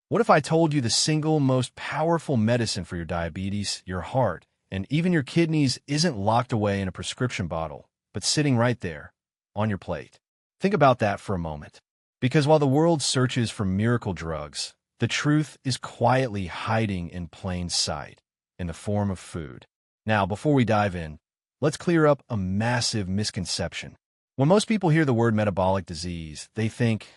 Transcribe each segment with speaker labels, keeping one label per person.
Speaker 1: What if I told you the single most powerful medicine for your diabetes, your heart, and even your kidneys isn't locked away in a prescription bottle, but sitting right there on your plate? Think about that for a moment. Because while the world searches for miracle drugs, the truth is quietly hiding in plain sight in the form of food. Now, before we dive in, let's clear up a massive misconception. When most people hear the word metabolic disease, they think,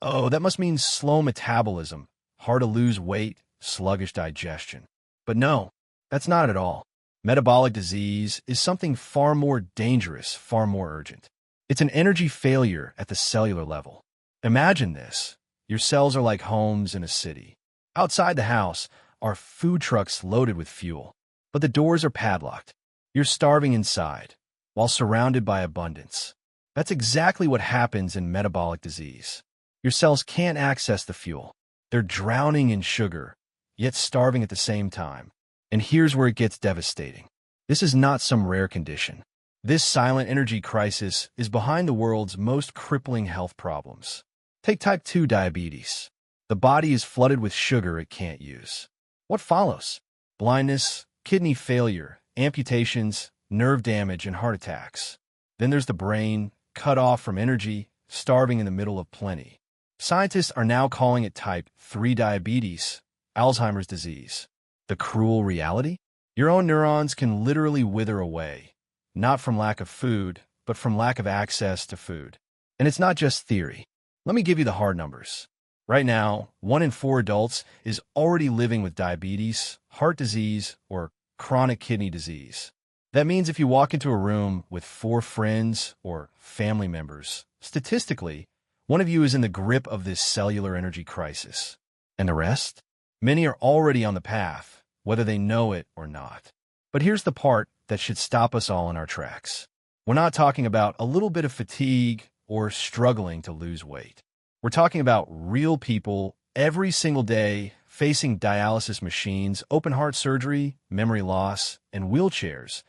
Speaker 1: oh, that must mean slow metabolism, hard to lose weight, sluggish digestion. But no, that's not at all. Metabolic disease is something far more dangerous, far more urgent. It's an energy failure at the cellular level. Imagine this. Your cells are like homes in a city. Outside the house are food trucks loaded with fuel, but the doors are padlocked. You're starving inside, while surrounded by abundance. That's exactly what happens in metabolic disease. Your cells can't access the fuel. They're drowning in sugar, yet starving at the same time. And here's where it gets devastating. This is not some rare condition. This silent energy crisis is behind the world's most crippling health problems. Take type 2 diabetes. The body is flooded with sugar it can't use. What follows? Blindness, kidney failure, amputations, nerve damage, and heart attacks. Then there's the brain, cut off from energy, starving in the middle of plenty. Scientists are now calling it type 3 diabetes, Alzheimer's disease. The cruel reality? Your own neurons can literally wither away, not from lack of food, but from lack of access to food. And it's not just theory. Let me give you the hard numbers. Right now, 1 in 4 adults is already living with diabetes, heart disease, or chronic kidney disease. That means if you walk into a room with 4 friends or family members, statistically, one of you is in the grip of this cellular energy crisis. And the rest? Many are already on the path, whether they know it or not. But here's the part that should stop us all in our tracks. We're not talking about a little bit of fatigue or struggling to lose weight. We're talking about real people every single day facing dialysis machines, open heart surgery, memory loss, and wheelchairs,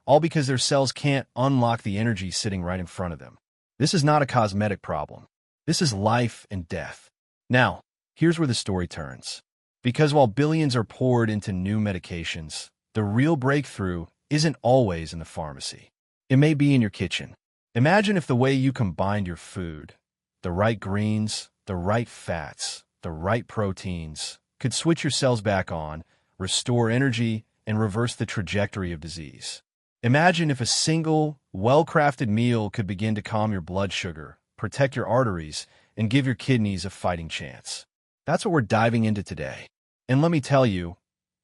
Speaker 1: all because their cells can't unlock the energy sitting right in front of them. This is not a cosmetic problem. This is life and death. Now, here's where the story turns. Because while billions are poured into new medications, the real breakthrough isn't always in the pharmacy. It may be in your kitchen. Imagine if the way you combined your food, the right greens, the right fats, the right proteins, could switch your cells back on, restore energy, and reverse the trajectory of disease. Imagine if a single, well-crafted meal could begin to calm your blood sugar, protect your arteries, and give your kidneys a fighting chance. That's what we're diving into today. And let me tell you,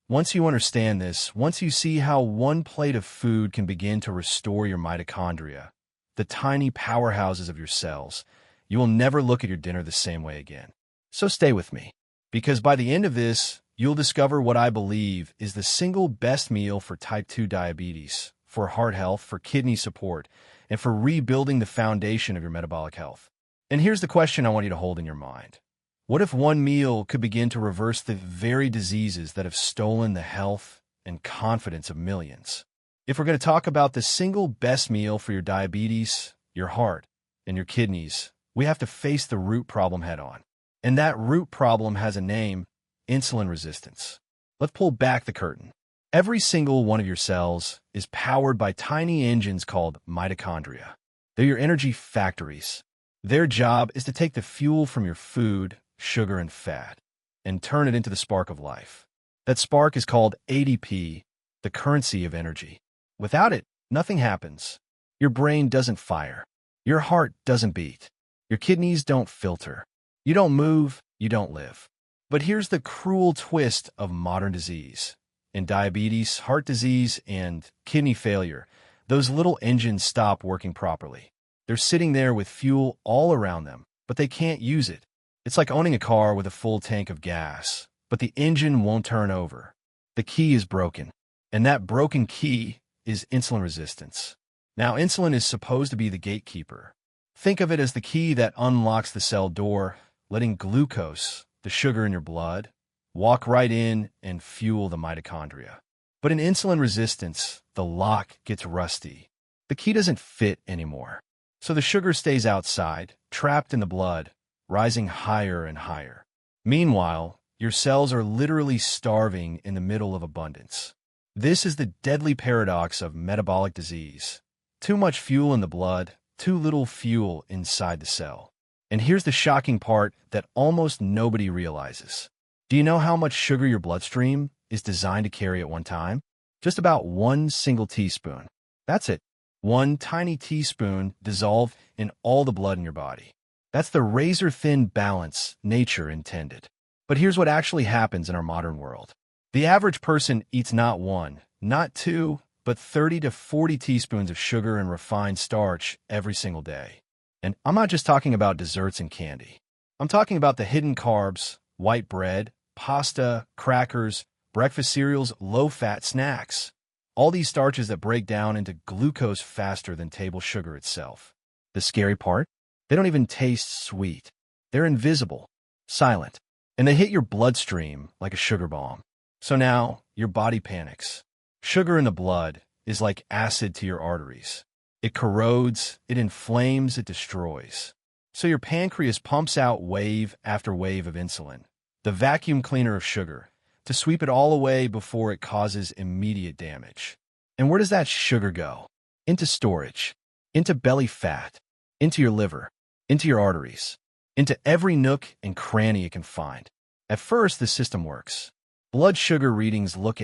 Speaker 1: once you understand this, once you see how one plate of food can begin to restore your mitochondria, the tiny powerhouses of your cells, you will never look at your dinner the same way again. So stay with me, because by the end of this, you'll discover what I believe is the single best meal for type 2 diabetes, for heart health, for kidney support, and for rebuilding the foundation of your metabolic health. And here's the question I want you to hold in your mind. What if one meal could begin to reverse the very diseases that have stolen the health and confidence of millions? If we're going to talk about the single best meal for your diabetes, your heart, and your kidneys, we have to face the root problem head on. And that root problem has a name: insulin resistance. Let's pull back the curtain. Every single one of your cells is powered by tiny engines called mitochondria. They're your energy factories. Their job is to take the fuel from your food, sugar, and fat, and turn it into the spark of life. That spark is called ADP, the currency of energy. Without it, nothing happens. Your brain doesn't fire. Your heart doesn't beat. Your kidneys don't filter. You don't move, you don't live. But here's the cruel twist of modern disease. In diabetes, heart disease, and kidney failure, those little engines stop working properly. They're sitting there with fuel all around them, but they can't use it. It's like owning a car with a full tank of gas, but the engine won't turn over. The key is broken, and that broken key is insulin resistance. Now, insulin is supposed to be the gatekeeper. Think of it as the key that unlocks the cell door, letting glucose, the sugar in your blood, walk right in and fuel the mitochondria. But in insulin resistance, the lock gets rusty. The key doesn't fit anymore. So the sugar stays outside, trapped in the blood, rising higher and higher. Meanwhile, Your cells are literally starving in the middle of abundance. This is the deadly paradox of metabolic disease. Too much fuel in the blood, too little fuel inside the cell. And here's the shocking part that almost nobody realizes. Do you know how much sugar your bloodstream is designed to carry at one time? Just about 1 single teaspoon. That's it. 1 tiny teaspoon dissolved in all the blood in your body. That's the razor-thin balance nature intended. But here's what actually happens in our modern world. The average person eats not 1, not 2, but 30 to 40 teaspoons of sugar and refined starch every single day. And I'm not just talking about desserts and candy. I'm talking about the hidden carbs, white bread, pasta, crackers, breakfast cereals, low-fat snacks. All these starches that break down into glucose faster than table sugar itself. The scary part? They don't even taste sweet. They're invisible, silent, and they hit your bloodstream like a sugar bomb. So now, your body panics. Sugar in the blood is like acid to your arteries. It corrodes, it inflames, it destroys. So your pancreas pumps out wave after wave of insulin, the vacuum cleaner of sugar, to sweep it all away before it causes immediate damage. And where does that sugar go? Into storage, into belly fat, into your liver, into your arteries, into every nook and cranny it can find. At first, the system works. Blood sugar readings look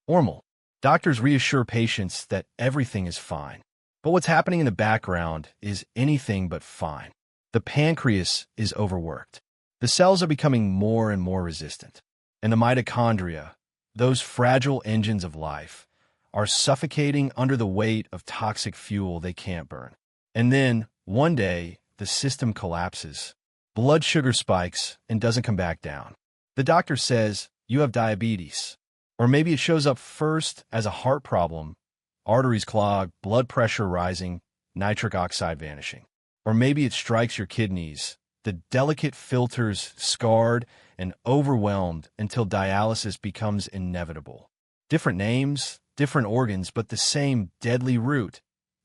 Speaker 1: normal. Doctors reassure patients that everything is fine. But what's happening in the background is anything but fine. The pancreas is overworked. The cells are becoming more and more resistant. And the mitochondria, those fragile engines of life, are suffocating under the weight of toxic fuel they can't burn. And then, one day, the system collapses. Blood sugar spikes and doesn't come back down. The doctor says, you have diabetes. Or maybe it shows up first as a heart problem, arteries clogged, blood pressure rising, nitric oxide vanishing. Or maybe it strikes your kidneys, the delicate filters scarred and overwhelmed until dialysis becomes inevitable. Different names, different organs, but the same deadly root,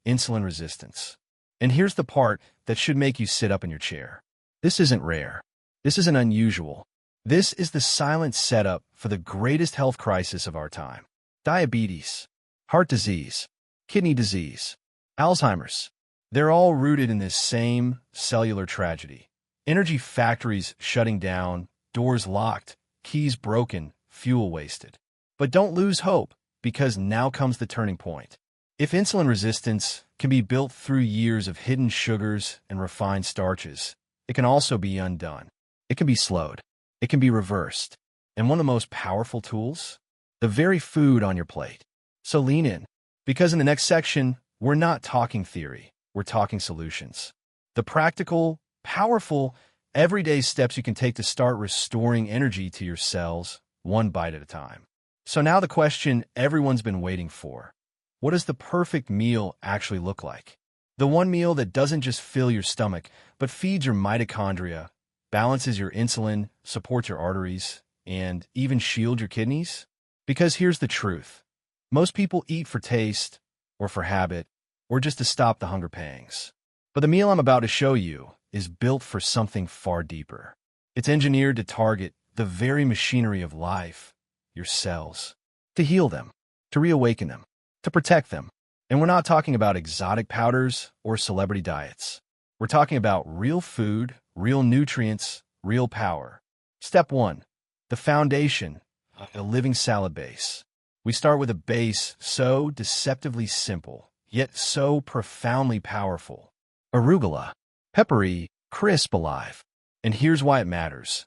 Speaker 1: insulin resistance. And here's the part that should make you sit up in your chair. This isn't rare. This isn't unusual. This is the silent setup for the greatest health crisis of our time. Diabetes, heart disease, kidney disease, Alzheimer's. They're all rooted in this same cellular tragedy. Energy factories shutting down, doors locked, keys broken, fuel wasted. But don't lose hope, because now comes the turning point. If insulin resistance can be built through years of hidden sugars and refined starches, it can also be undone. It can be slowed. It can be reversed. And one of the most powerful tools? The very food on your plate. So lean in, because in the next section, we're not talking theory. We're talking solutions. The practical, powerful, everyday steps you can take to start restoring energy to your cells, one bite at a time. So now the question everyone's been waiting for. What does the perfect meal actually look like? The one meal that doesn't just fill your stomach, but feeds your mitochondria, balances your insulin, supports your arteries, and even shields your kidneys? Because here's the truth. Most people eat for taste, or for habit, or just to stop the hunger pangs. But the meal I'm about to show you is built for something far deeper. It's engineered to target the very machinery of life, your cells, to heal them, to reawaken them, to protect them. And we're not talking about exotic powders or celebrity diets. We're talking about real food, real nutrients, real power. Step 1. The foundation, a living salad base. We start with a base so deceptively simple, yet so profoundly powerful. Arugula. Peppery, crisp, alive. And here's why it matters.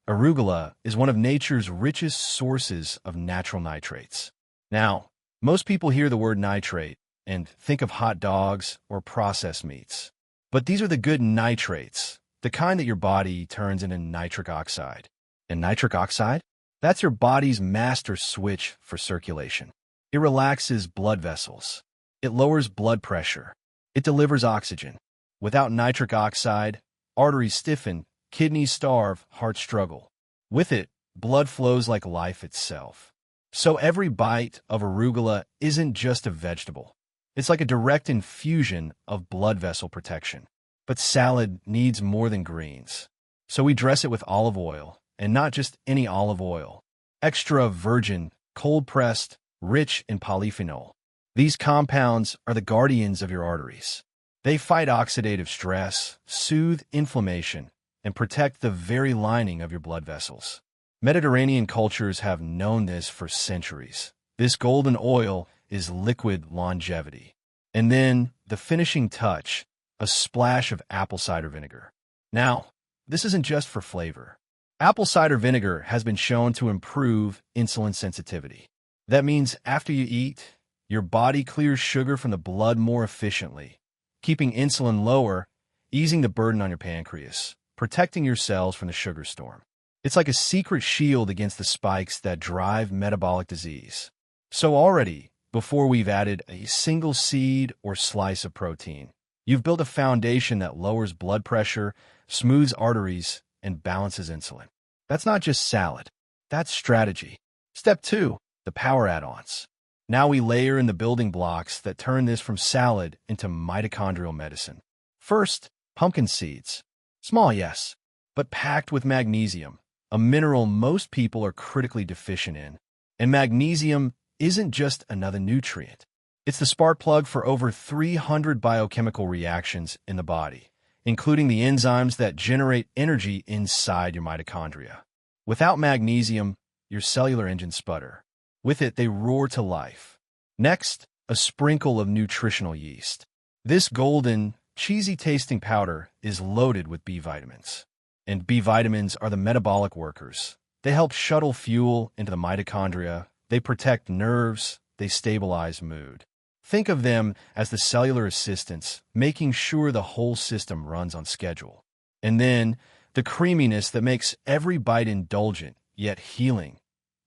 Speaker 1: Arugula is one of nature's richest sources of natural nitrates. Now, most people hear the word nitrate and think of hot dogs or processed meats. But these are the good nitrates, the kind that your body turns into nitric oxide. And nitric oxide? That's your body's master switch for circulation. It relaxes blood vessels. It lowers blood pressure. It delivers oxygen. Without nitric oxide, arteries stiffen, kidneys starve, hearts struggle. With it, blood flows like life itself. So every bite of arugula isn't just a vegetable. It's like a direct infusion of blood vessel protection. But salad needs more than greens. So we dress it with olive oil, and not just any olive oil. Extra virgin, cold-pressed, rich in polyphenol. These compounds are the guardians of your arteries. They fight oxidative stress, soothe inflammation, and protect the very lining of your blood vessels. Mediterranean cultures have known this for centuries. This golden oil is liquid longevity. And then, the finishing touch, a splash of apple cider vinegar. Now, this isn't just for flavor. Apple cider vinegar has been shown to improve insulin sensitivity. That means after you eat, your body clears sugar from the blood more efficiently, keeping insulin lower, easing the burden on your pancreas, protecting your cells from the sugar storm. It's like a secret shield against the spikes that drive metabolic disease. So already, before we've added a single seed or slice of protein, you've built a foundation that lowers blood pressure, smooths arteries, and balances insulin. That's not just salad. That's strategy. Step 2, the power add-ons. Now we layer in the building blocks that turn this from salad into mitochondrial medicine. First, pumpkin seeds. Small, yes, but packed with magnesium, a mineral most people are critically deficient in. And magnesium isn't just another nutrient. It's the spark plug for over 300 biochemical reactions in the body, including the enzymes that generate energy inside your mitochondria. Without magnesium, your cellular engines sputter. With it, they roar to life. Next, a sprinkle of nutritional yeast. This golden, cheesy-tasting powder is loaded with B vitamins. And B vitamins are the metabolic workers. They help shuttle fuel into the mitochondria, they protect nerves, they stabilize mood. Think of them as the cellular assistants, making sure the whole system runs on schedule. And then, the creaminess that makes every bite indulgent, yet healing.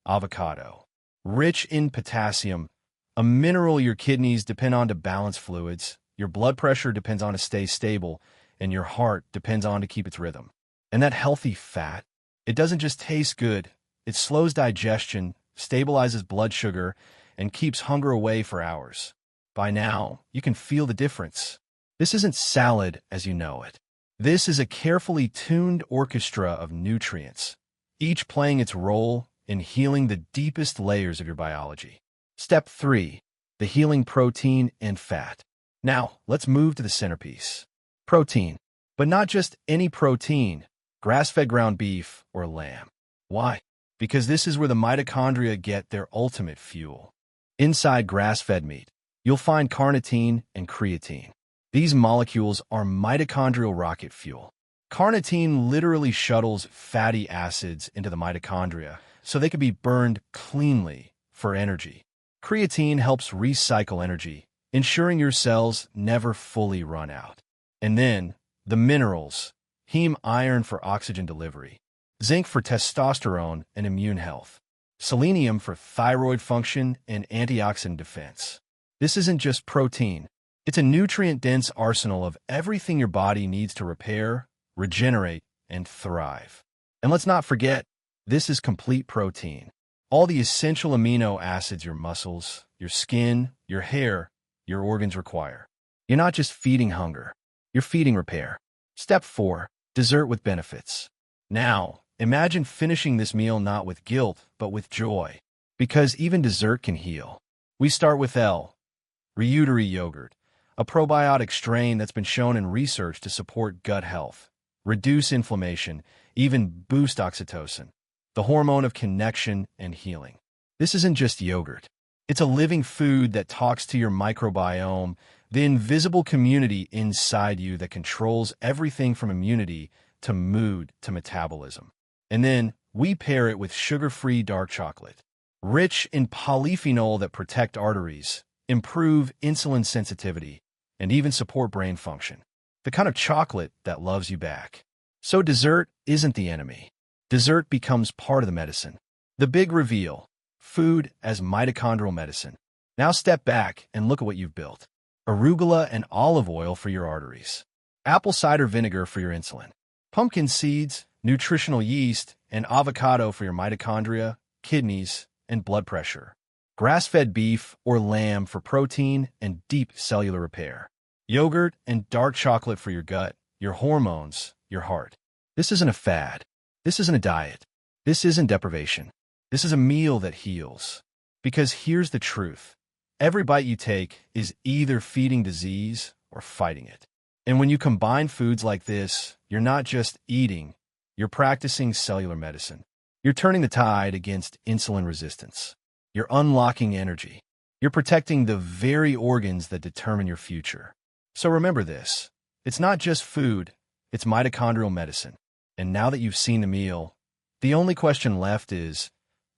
Speaker 1: Avocado. Rich in potassium, a mineral your kidneys depend on to balance fluids, your blood pressure depends on to stay stable, and your heart depends on to keep its rhythm. And that healthy fat, it doesn't just taste good, it slows digestion, stabilizes blood sugar, and keeps hunger away for hours. By now, you can feel the difference. This isn't salad as you know it. This is a carefully tuned orchestra of nutrients, each playing its role in healing the deepest layers of your biology. Step 3, the healing protein and fat. Now, let's move to the centerpiece. Protein. But not just any protein, grass-fed ground beef or lamb. Why? Because this is where the mitochondria get their ultimate fuel. Inside grass-fed meat, you'll find carnitine and creatine. These molecules are mitochondrial rocket fuel. Carnitine literally shuttles fatty acids into the mitochondria so they can be burned cleanly for energy. Creatine helps recycle energy, ensuring your cells never fully run out. And then, the minerals, heme iron for oxygen delivery, zinc for testosterone and immune health, selenium for thyroid function and antioxidant defense. This isn't just protein. It's a nutrient-dense arsenal of everything your body needs to repair, regenerate, and thrive. And let's not forget, this is complete protein. All the essential amino acids your muscles, your skin, your hair, your organs require. You're not just feeding hunger, you're feeding repair. Step 4, dessert with benefits. Now, imagine finishing this meal not with guilt, but with joy. Because even dessert can heal. We start with Reuteri yogurt, a probiotic strain that's been shown in research to support gut health, reduce inflammation, even boost oxytocin, the hormone of connection and healing. This isn't just yogurt. It's a living food that talks to your microbiome, the invisible community inside you that controls everything from immunity to mood to metabolism. And then we pair it with sugar-free dark chocolate, rich in polyphenol that protect arteries, improve insulin sensitivity, and even support brain function. The kind of chocolate that loves you back. So dessert isn't the enemy. Dessert becomes part of the medicine. The big reveal, food as mitochondrial medicine. Now step back and look at what you've built. Arugula and olive oil for your arteries. Apple cider vinegar for your insulin. Pumpkin seeds, nutritional yeast, and avocado for your mitochondria, kidneys, and blood pressure. Grass-fed beef or lamb for protein and deep cellular repair. Yogurt and dark chocolate for your gut, your hormones, your heart. This isn't a fad. This isn't a diet. This isn't deprivation. This is a meal that heals. Because here's the truth. Every bite you take is either feeding disease or fighting it. And when you combine foods like this, you're not just eating, you're practicing cellular medicine. You're turning the tide against insulin resistance. You're unlocking energy. You're protecting the very organs that determine your future. So remember this. It's not just food, it's mitochondrial medicine. And now that you've seen the meal, the only question left is,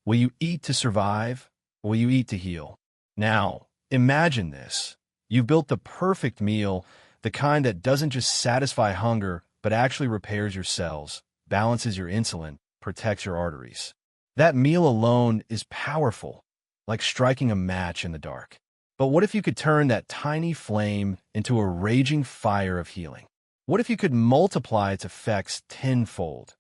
Speaker 1: will you eat to survive, or will you eat to heal? Now, imagine this. You've built the perfect meal, the kind that doesn't just satisfy hunger, but actually repairs your cells, balances your insulin, protects your arteries. That meal alone is powerful, like striking a match in the dark. But what if you could turn that tiny flame into a raging fire of healing? What if you could multiply its effects tenfold?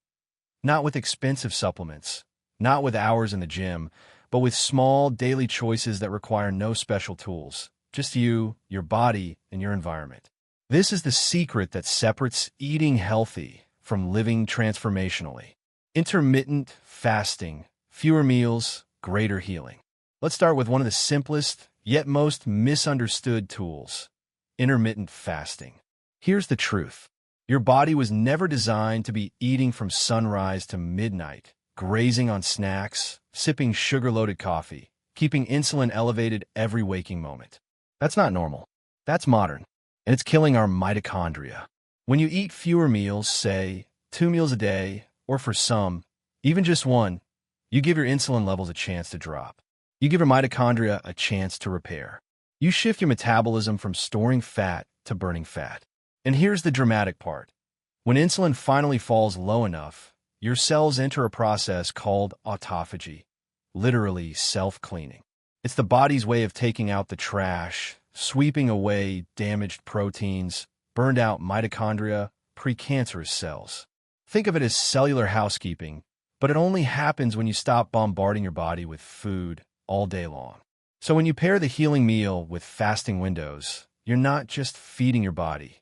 Speaker 1: Not with expensive supplements, not with hours in the gym, but with small daily choices that require no special tools, just you, your body, and your environment. This is the secret that separates eating healthy from living transformationally. Intermittent fasting, fewer meals, greater healing. Let's start with one of the simplest, yet most misunderstood tools, intermittent fasting. Here's the truth. Your body was never designed to be eating from sunrise to midnight, grazing on snacks, sipping sugar-loaded coffee, keeping insulin elevated every waking moment. That's not normal. That's modern, and it's killing our mitochondria. When you eat fewer meals, say 2 meals a day, or for some, even just one, you give your insulin levels a chance to drop. You give your mitochondria a chance to repair. You shift your metabolism from storing fat to burning fat. And here's the dramatic part. When insulin finally falls low enough, your cells enter a process called autophagy, literally self-cleaning. It's the body's way of taking out the trash, sweeping away damaged proteins, burned out mitochondria, precancerous cells. Think of it as cellular housekeeping, but it only happens when you stop bombarding your body with food all day long. So when you pair the healing meal with fasting windows, you're not just feeding your body,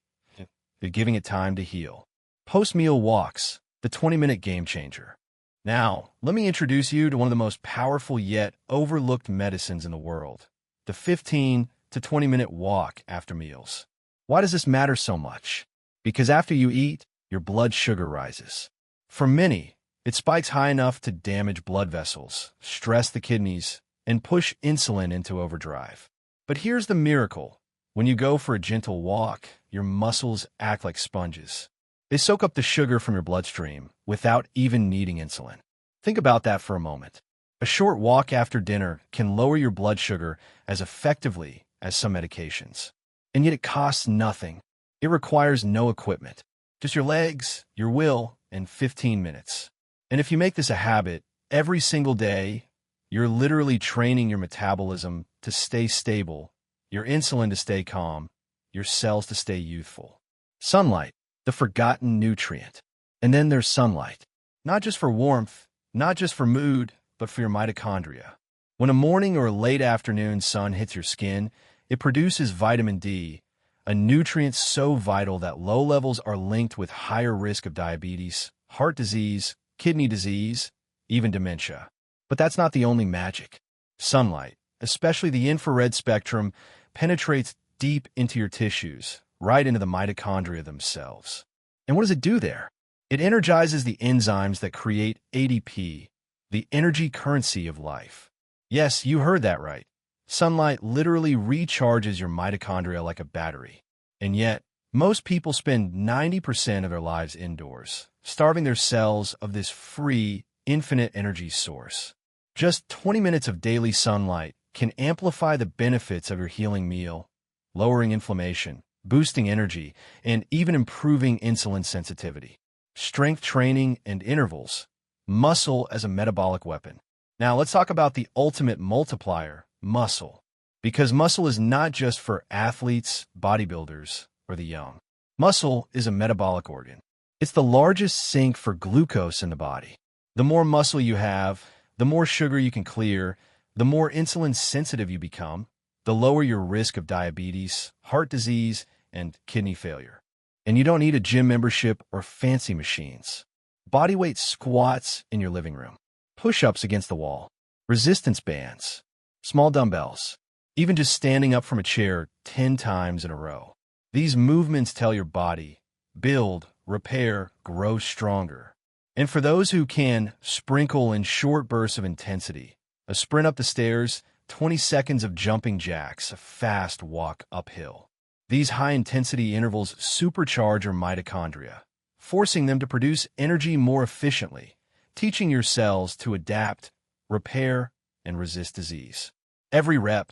Speaker 1: you're giving it time to heal. Post-meal walks, the 20-minute game changer. Now, let me introduce you to one of the most powerful yet overlooked medicines in the world, the 15 to 20-minute walk after meals. Why does this matter so much? Because after you eat, your blood sugar rises. For many, it spikes high enough to damage blood vessels, stress the kidneys, and push insulin into overdrive. But here's the miracle. When you go for a gentle walk, your muscles act like sponges. They soak up the sugar from your bloodstream without even needing insulin. Think about that for a moment. A short walk after dinner can lower your blood sugar as effectively as some medications. And yet it costs nothing. It requires no equipment. Just your legs, your will, and 15 minutes. And if you make this a habit, every single day, you're literally training your metabolism to stay stable, your insulin to stay calm, your cells to stay youthful. Sunlight, the forgotten nutrient. And then there's sunlight. Not just for warmth, not just for mood, but for your mitochondria. When a morning or late afternoon sun hits your skin, it produces vitamin D, a nutrient so vital that low levels are linked with higher risk of diabetes, heart disease, kidney disease, even dementia. But that's not the only magic. Sunlight, especially the infrared spectrum, penetrates deep into your tissues, right into the mitochondria themselves. And what does it do there? It energizes the enzymes that create ADP, the energy currency of life. Yes, you heard that right. Sunlight literally recharges your mitochondria like a battery. And yet, most people spend 90% of their lives indoors, starving their cells of this free, infinite energy source. Just 20 minutes of daily sunlight can amplify the benefits of your healing meal, lowering inflammation, boosting energy, and even improving insulin sensitivity. Strength training and intervals, muscle as a metabolic weapon. Now let's talk about the ultimate multiplier, muscle. Because muscle is not just for athletes, bodybuilders, or the young. Muscle is a metabolic organ. It's the largest sink for glucose in the body. The more muscle you have, the more sugar you can clear, the more insulin sensitive you become, the lower your risk of diabetes, heart disease, and kidney failure. And you don't need a gym membership or fancy machines. Bodyweight squats in your living room. push-ups against the wall, resistance bands, small dumbbells, even just standing up from a chair 10 times in a row. These movements tell your body, build, repair, grow stronger. And for those who can, sprinkle in short bursts of intensity. A sprint up the stairs, 20 seconds of jumping jacks, a fast walk uphill. These high-intensity intervals supercharge your mitochondria, forcing them to produce energy more efficiently, teaching your cells to adapt, repair, and resist disease. Every rep,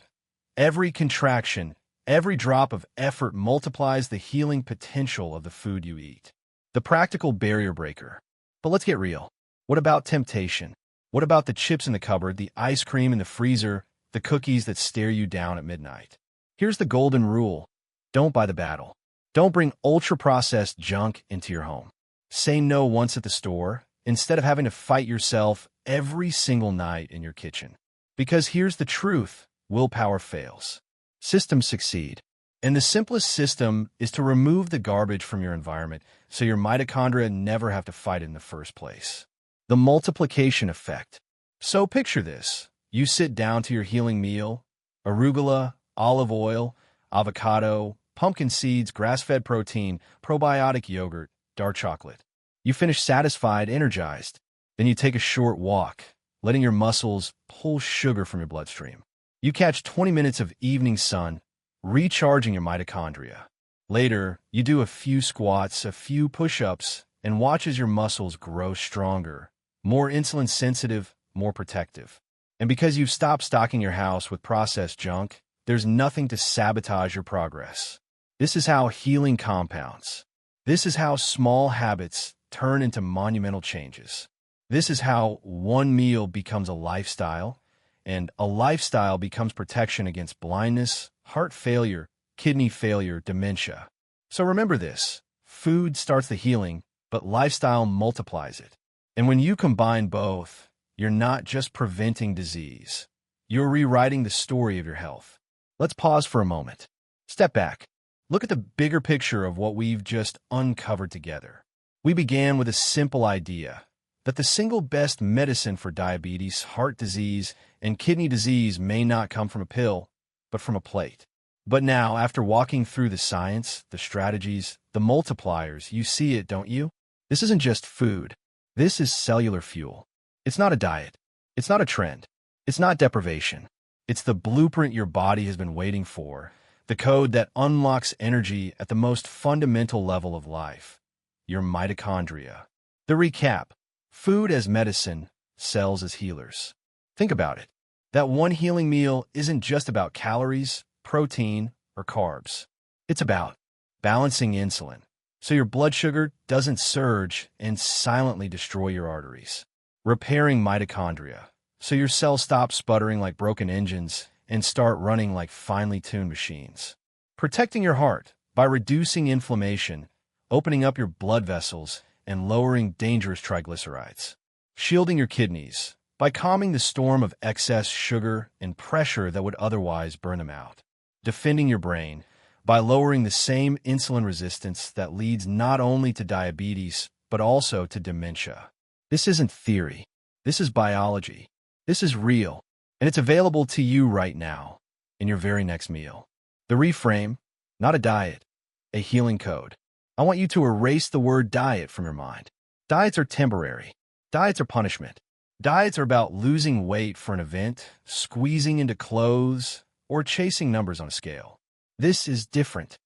Speaker 1: every contraction, every drop of effort multiplies the healing potential of the food you eat. The practical barrier breaker. But let's get real. What about temptation? What about the chips in the cupboard, the ice cream in the freezer, the cookies that stare you down at midnight? Here's the golden rule. Don't buy the battle. Don't bring ultra-processed junk into your home. Say no once at the store, instead of having to fight yourself every single night in your kitchen. Because here's the truth. Willpower fails. Systems succeed. And the simplest system is to remove the garbage from your environment so your mitochondria never have to fight it in the first place. The multiplication effect. So picture this. You sit down to your healing meal, arugula, olive oil, avocado, pumpkin seeds, grass-fed protein, probiotic yogurt, dark chocolate. You finish satisfied, energized. Then you take a short walk, letting your muscles pull sugar from your bloodstream. You catch 20 minutes of evening sun, recharging your mitochondria. Later, you do a few squats, a few push-ups, and watch as your muscles grow stronger, more insulin-sensitive, more protective. And because you've stopped stocking your house with processed junk, there's nothing to sabotage your progress. This is how healing compounds. This is how small habits turn into monumental changes. This is how one meal becomes a lifestyle, and a lifestyle becomes protection against blindness, heart failure, kidney failure, dementia. So remember this, food starts the healing, but lifestyle multiplies it. And when you combine both, you're not just preventing disease. You're rewriting the story of your health. Let's pause for a moment. Step back. Look at the bigger picture of what we've just uncovered together. We began with a simple idea that the single best medicine for diabetes, heart disease, and kidney disease may not come from a pill, but from a plate. But now, after walking through the science, the strategies, the multipliers, you see it, don't you? This isn't just food. This is cellular fuel. It's not a diet. It's not a trend. It's not deprivation. It's the blueprint your body has been waiting for, the code that unlocks energy at the most fundamental level of life, your mitochondria. The recap: food as medicine, cells as healers. Think about it. That one healing meal isn't just about calories, protein, or carbs. It's about balancing insulin, so your blood sugar doesn't surge and silently destroy your arteries. Repairing mitochondria, so your cells stop sputtering like broken engines and start running like finely tuned machines. Protecting your heart by reducing inflammation, opening up your blood vessels, and lowering dangerous triglycerides. Shielding your kidneys by calming the storm of excess sugar and pressure that would otherwise burn them out. Defending your brain by lowering the same insulin resistance that leads not only to diabetes, but also to dementia. This isn't theory. This is biology. This is real, and it's available to you right now, in your very next meal. The reframe, not a diet, a healing code. I want you to erase the word diet from your mind. Diets are temporary. Diets are punishment. Diets are about losing weight for an event, squeezing into clothes, or chasing numbers on a scale. This is different.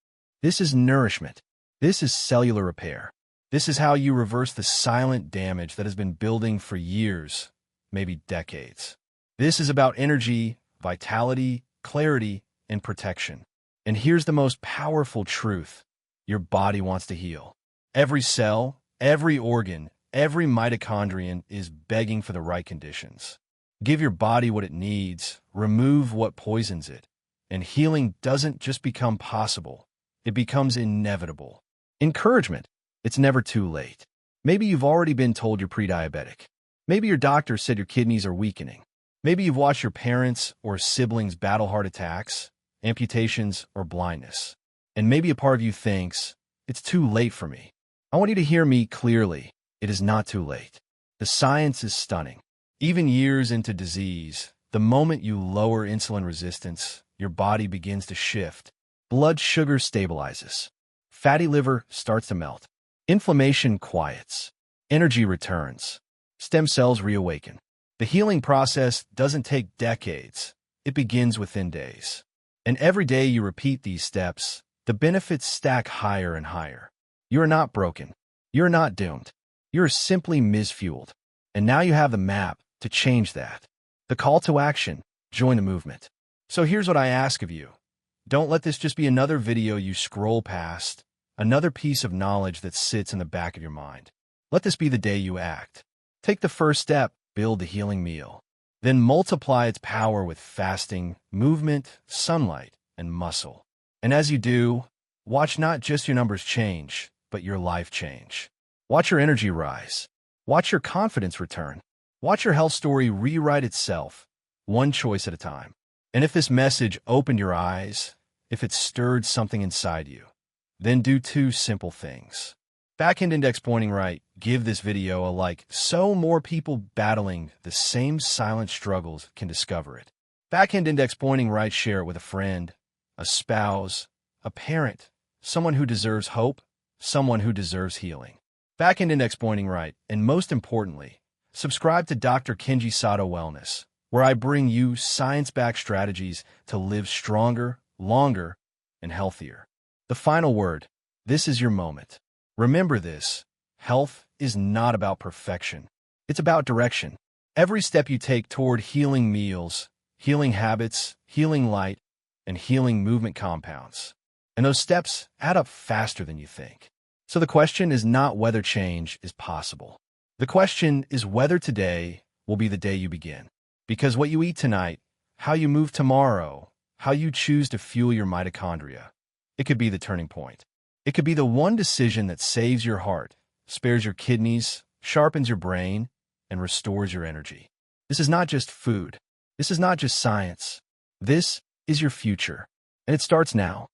Speaker 1: This is nourishment. This is cellular repair. This is how you reverse the silent damage that has been building for years, maybe decades. This is about energy, vitality, clarity, and protection. And here's the most powerful truth. Your body wants to heal. Every cell, every organ, every mitochondrion is begging for the right conditions. Give your body what it needs, remove what poisons it, and healing doesn't just become possible, it becomes inevitable. Encouragement. It's never too late. Maybe you've already been told you're pre-diabetic. Maybe your doctor said your kidneys are weakening. Maybe you've watched your parents or siblings battle heart attacks, amputations, or blindness. And maybe a part of you thinks, it's too late for me. I want you to hear me clearly. It is not too late. The science is stunning. Even years into disease, the moment you lower insulin resistance, your body begins to shift. Blood sugar stabilizes. Fatty liver starts to melt. Inflammation quiets. Energy returns. Stem cells reawaken. The healing process doesn't take decades. It begins within days. And every day you repeat these steps, the benefits stack higher and higher. You are not broken. You are not doomed. You are simply misfueled. And now you have the map to change that. The call to action: join the movement. So here's what I ask of you. Don't let this just be another video you scroll past, another piece of knowledge that sits in the back of your mind. Let this be the day you act. Take the first step, build the healing meal. Then multiply its power with fasting, movement, sunlight, and muscle. And as you do, watch not just your numbers change, but your life change. Watch your energy rise. Watch your confidence return. Watch your health story rewrite itself, one choice at a time. And if this message opened your eyes, if it stirred something inside you, then do two simple things. Back-end index pointing right, give this video a like so more people battling the same silent struggles can discover it. Back-end index pointing right, share it with a friend, a spouse, a parent, someone who deserves hope, someone who deserves healing. Back-end index pointing right, and most importantly, subscribe to Dr. Kenji Sato Wellness, where I bring you science-backed strategies to live stronger, longer, and healthier. The final word: this is your moment. Remember this: health is not about perfection. It's about direction. Every step you take toward healing meals, healing habits, healing light, and healing movement compounds. And those steps add up faster than you think. So the question is not whether change is possible. The question is whether today will be the day you begin. Because what you eat tonight, how you move tomorrow, how you choose to fuel your mitochondria, it could be the turning point. It could be the one decision that saves your heart, spares your kidneys, sharpens your brain, and restores your energy. This is not just food. This is not just science. This is your future. And it starts now.